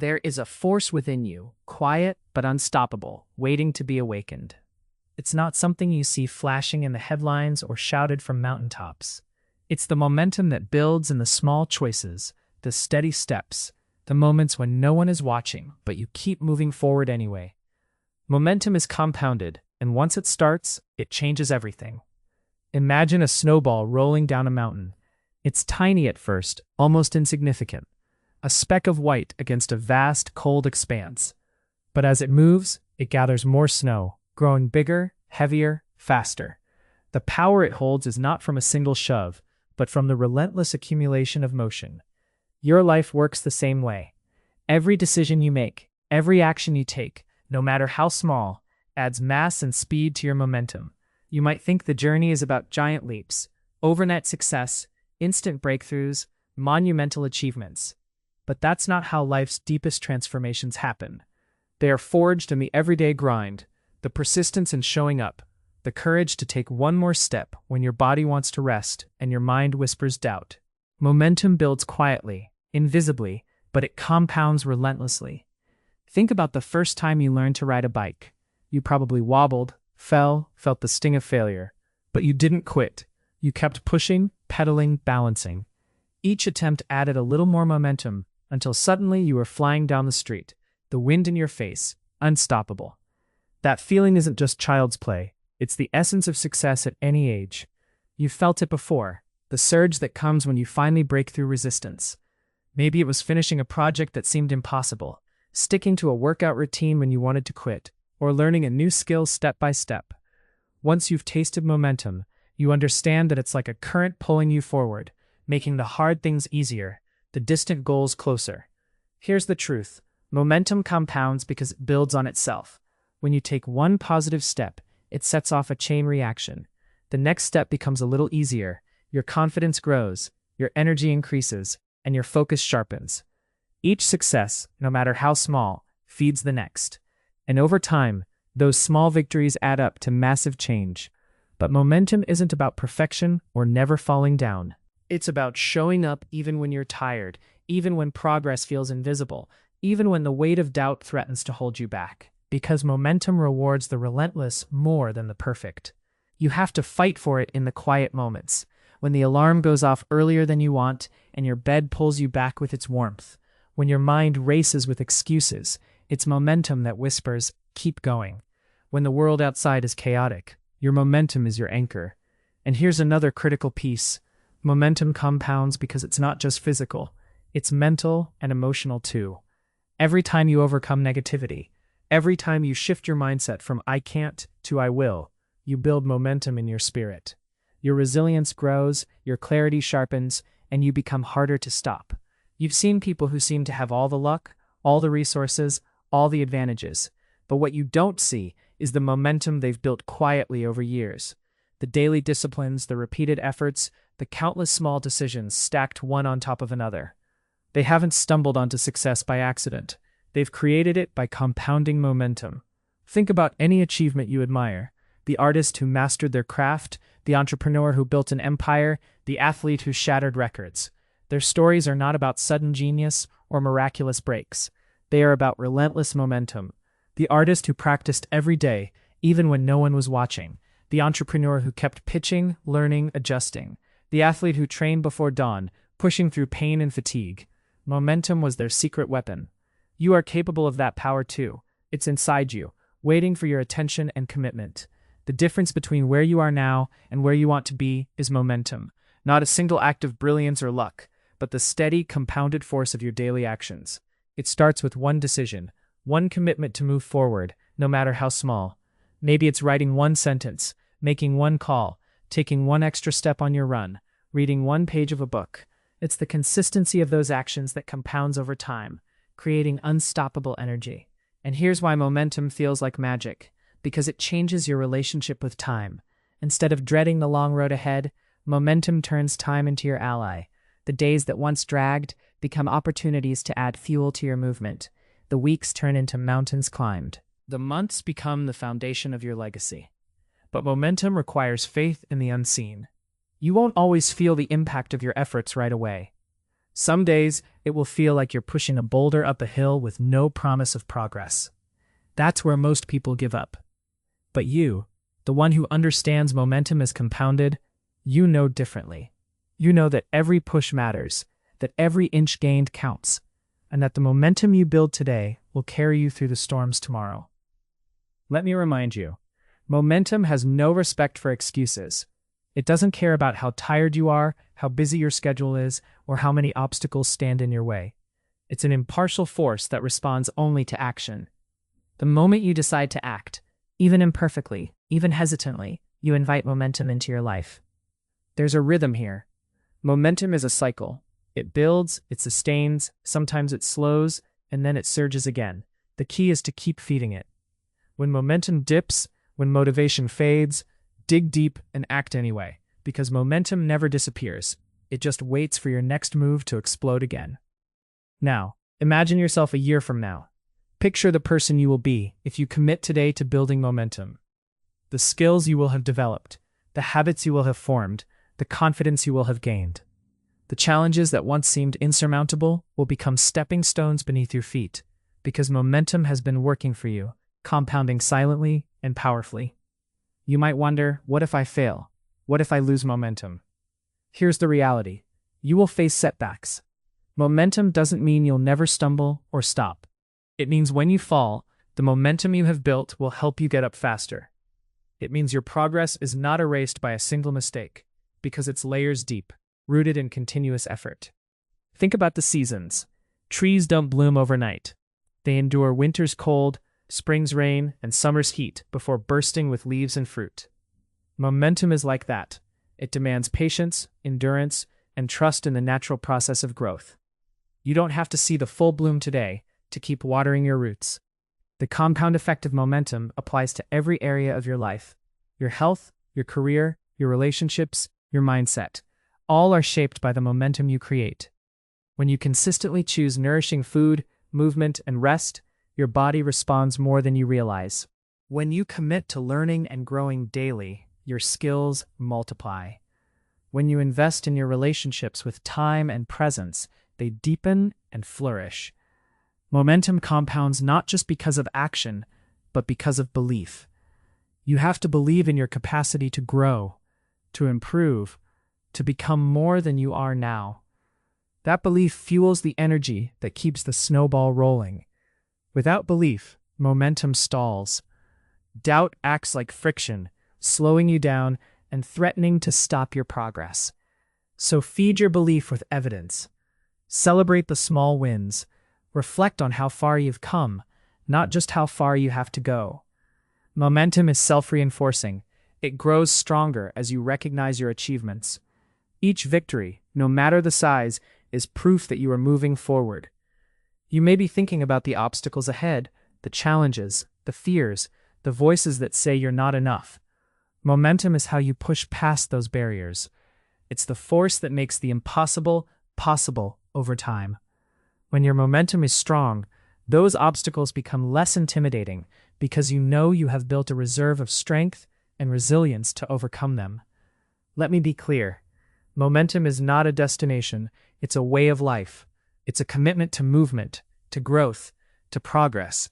There is a force within you, quiet but unstoppable, waiting to be awakened. It's not something you see flashing in the headlines or shouted from mountaintops. It's the momentum that builds in the small choices, the steady steps, the moments when no one is watching, but you keep moving forward anyway. Momentum is compounded, and once it starts, it changes everything. Imagine a snowball rolling down a mountain. It's tiny at first, almost insignificant, a speck of white against a vast, cold expanse. But as it moves, it gathers more snow, growing bigger, heavier, faster. The power it holds is not from a single shove, but from the relentless accumulation of motion. Your life works the same way. Every decision you make, every action you take, no matter how small, adds mass and speed to your momentum. You might think the journey is about giant leaps, overnight success, instant breakthroughs, monumental achievements. But that's not how life's deepest transformations happen. They are forged in the everyday grind, the persistence in showing up, the courage to take one more step when your body wants to rest and your mind whispers doubt. Momentum builds quietly, invisibly, but it compounds relentlessly. Think about the first time you learned to ride a bike. You probably wobbled, fell, felt the sting of failure. But you didn't quit. You kept pushing, pedaling, balancing. Each attempt added a little more momentum until suddenly you were flying down the street, the wind in your face, unstoppable. That feeling isn't just child's play. It's the essence of success at any age. You've felt it before, the surge that comes when you finally break through resistance. Maybe it was finishing a project that seemed impossible, sticking to a workout routine when you wanted to quit, or learning a new skill step by step. Once you've tasted momentum, you understand that it's like a current pulling you forward, making the hard things easier, the distant goals closer. Here's the truth. Momentum compounds because it builds on itself. When you take one positive step, it sets off a chain reaction. The next step becomes a little easier, your confidence grows, your energy increases, and your focus sharpens. Each success, no matter how small, feeds the next. And over time, those small victories add up to massive change. But momentum isn't about perfection or never falling down. It's about showing up even when you're tired, even when progress feels invisible, even when the weight of doubt threatens to hold you back. Because momentum rewards the relentless more than the perfect. You have to fight for it in the quiet moments, when the alarm goes off earlier than you want and your bed pulls you back with its warmth. When your mind races with excuses, it's momentum that whispers, keep going. When the world outside is chaotic, your momentum is your anchor. And here's another critical piece. Momentum compounds because it's not just physical, it's mental and emotional too. Every time you overcome negativity, every time you shift your mindset from I can't to I will, you build momentum in your spirit. Your resilience grows, your clarity sharpens, and you become harder to stop. You've seen people who seem to have all the luck, all the resources, all the advantages. But what you don't see is the momentum they've built quietly over years. The daily disciplines, the repeated efforts, the countless small decisions stacked one on top of another. They haven't stumbled onto success by accident. They've created it by compounding momentum. Think about any achievement you admire. The artist who mastered their craft, the entrepreneur who built an empire, the athlete who shattered records. Their stories are not about sudden genius or miraculous breaks. They are about relentless momentum. The artist who practiced every day, even when no one was watching. The entrepreneur who kept pitching, learning, adjusting. The athlete who trained before dawn, pushing through pain and fatigue. Momentum was their secret weapon. You are capable of that power too. It's inside you, waiting for your attention and commitment. The difference between where you are now and where you want to be is momentum. Not a single act of brilliance or luck, but the steady, compounded force of your daily actions. It starts with one decision, one commitment to move forward, no matter how small. Maybe it's writing one sentence, making one call, taking one extra step on your run, reading one page of a book. It's the consistency of those actions that compounds over time, creating unstoppable energy. And here's why momentum feels like magic, because it changes your relationship with time. Instead of dreading the long road ahead, momentum turns time into your ally. The days that once dragged become opportunities to add fuel to your movement. The weeks turn into mountains climbed. The months become the foundation of your legacy. But momentum requires faith in the unseen. You won't always feel the impact of your efforts right away. Some days, it will feel like you're pushing a boulder up a hill with no promise of progress. That's where most people give up. But you, the one who understands momentum is compounded, you know differently. You know that every push matters, that every inch gained counts, and that the momentum you build today will carry you through the storms tomorrow. Let me remind you, momentum has no respect for excuses. It doesn't care about how tired you are, how busy your schedule is, or how many obstacles stand in your way. It's an impartial force that responds only to action. The moment you decide to act, even imperfectly, even hesitantly, you invite momentum into your life. There's a rhythm here. Momentum is a cycle. It builds, it sustains, sometimes it slows, and then it surges again. The key is to keep feeding it. When momentum dips, when motivation fades, dig deep and act anyway, because momentum never disappears. It just waits for your next move to explode again. Now, imagine yourself a year from now. Picture the person you will be if you commit today to building momentum. The skills you will have developed, the habits you will have formed, the confidence you will have gained. The challenges that once seemed insurmountable will become stepping stones beneath your feet, because momentum has been working for you, compounding silently and powerfully. You might wonder, what if I fail? What if I lose momentum? Here's the reality. You will face setbacks. Momentum doesn't mean you'll never stumble or stop. It means when you fall, the momentum you have built will help you get up faster. It means your progress is not erased by a single mistake, because it's layers deep, rooted in continuous effort. Think about the seasons. Trees don't bloom overnight. They endure winter's cold, spring's rain, and summer's heat before bursting with leaves and fruit. Momentum is like that. It demands patience, endurance, and trust in the natural process of growth. You don't have to see the full bloom today to keep watering your roots. The compound effect of momentum applies to every area of your life. Your health, your career, your relationships, your mindset. All are shaped by the momentum you create. When you consistently choose nourishing food, movement, and rest, your body responds more than you realize. When you commit to learning and growing daily, your skills multiply. When you invest in your relationships with time and presence, they deepen and flourish. Momentum compounds not just because of action, but because of belief. You have to believe in your capacity to grow, to improve, to become more than you are now. That belief fuels the energy that keeps the snowball rolling. Without belief, momentum stalls. Doubt acts like friction, slowing you down and threatening to stop your progress. So feed your belief with evidence. Celebrate the small wins. Reflect on how far you've come, not just how far you have to go. Momentum is self-reinforcing. It grows stronger as you recognize your achievements. Each victory, no matter the size, is proof that you are moving forward. You may be thinking about the obstacles ahead, the challenges, the fears, the voices that say you're not enough. Momentum is how you push past those barriers. It's the force that makes the impossible possible over time. When your momentum is strong, those obstacles become less intimidating because you know you have built a reserve of strength and resilience to overcome them. Let me be clear. Momentum is not a destination, it's a way of life. It's a commitment to movement, to growth, to progress.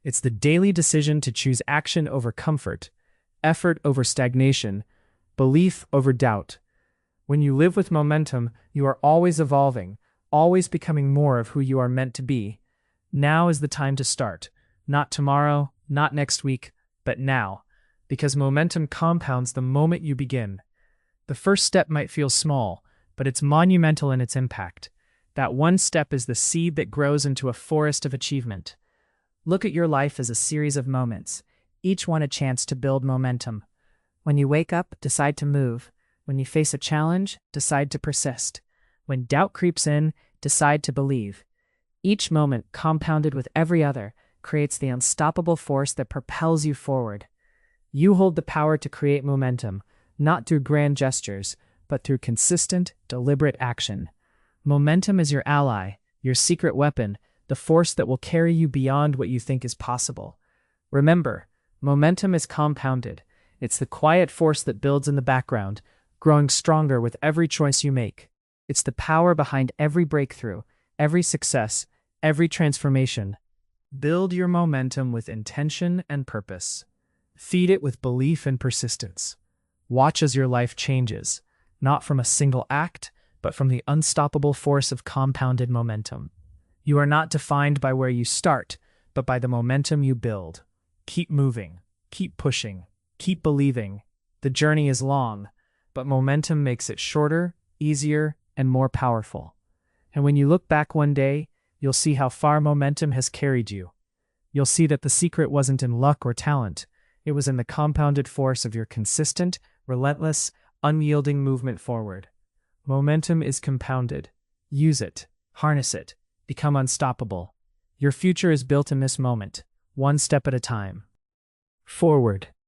It's the daily decision to choose action over comfort, effort over stagnation, belief over doubt. When you live with momentum, you are always evolving, always becoming more of who you are meant to be. Now is the time to start. Not tomorrow, not next week, but now. Because momentum compounds the moment you begin. The first step might feel small, but it's monumental in its impact. That one step is the seed that grows into a forest of achievement. Look at your life as a series of moments, each one a chance to build momentum. When you wake up, decide to move. When you face a challenge, decide to persist. When doubt creeps in, decide to believe. Each moment, compounded with every other, creates the unstoppable force that propels you forward. You hold the power to create momentum, not through grand gestures, but through consistent, deliberate action. Momentum is your ally, your secret weapon, the force that will carry you beyond what you think is possible. Remember, momentum is compounded. It's the quiet force that builds in the background, growing stronger with every choice you make. It's the power behind every breakthrough, every success, every transformation. Build your momentum with intention and purpose. Feed it with belief and persistence. Watch as your life changes, not from a single act, but from the unstoppable force of compounded momentum. You are not defined by where you start, but by the momentum you build. Keep moving, keep pushing, keep believing. The journey is long, but momentum makes it shorter, easier, and more powerful. And when you look back one day, you'll see how far momentum has carried you. You'll see that the secret wasn't in luck or talent. It was in the compounded force of your consistent, relentless, unyielding movement forward. Momentum is compounded. Use it. Harness it. Become unstoppable. Your future is built in this moment, one step at a time. Forward.